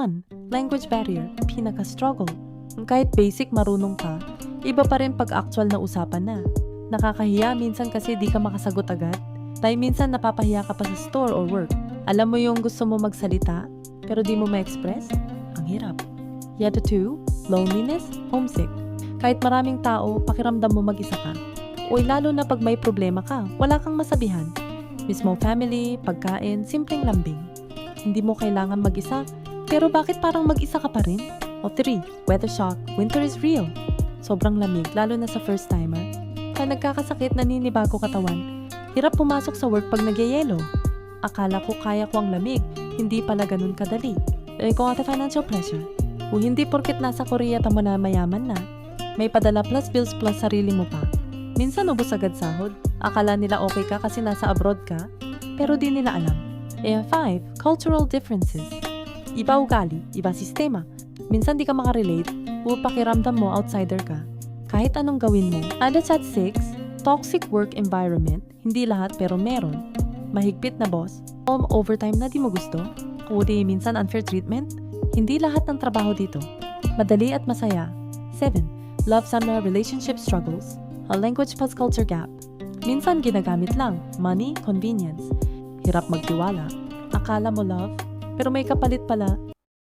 1. Language barrier, pinaka-struggle. Kahit basic marunong ka, iba pa rin pag actual na usapan na. Nakakahiya minsan kasi di ka makasagot agad. Tayo minsan napapahiya ka pa sa store or work. Alam mo yung gusto mo magsalita, pero di mo ma-express? Ang hirap. Yet 2. Loneliness, homesick. Kahit maraming tao, pakiramdam mo mag-isa ka. Uy, lalo na pag may problema ka, wala kang masabihan. Mismo family, pagkain, simpleng lambing. Hindi mo kailangan mag-isa, pero bakit parang mag-isa ka pa rin? O 3. Weather shock, winter is real. Sobrang lamig, lalo na sa first timer. Kaya nagkakasakit, naninibago katawan. Hirap pumasok sa work pag nagyayelo. Akala ko kaya ko ang lamig, hindi pala ganun kadali. Ikaw ate financial pressure. O hindi porket nasa Korea tamo na mayaman na. May padala plus bills plus sarili mo pa. Minsan ubos agad sahod. Akala nila okay ka kasi nasa abroad ka, pero di nila alam. 5. Cultural differences. Iba ugali, iba sistema. Minsan di ka makarelate o pakiramdam mo outsider ka. Kahit anong gawin mo. And at 6. Toxic work environment. Hindi lahat pero meron. Mahigpit na boss. Overtime na di mo gusto. O di minsan unfair treatment. Hindi lahat ng trabaho dito. Madali at masaya. 7. Love sama relationship struggles. A language plus culture gap. Minsan ginagamit lang. Money, convenience. Hirap magtiwala. Akala mo love, pero may kapalit pala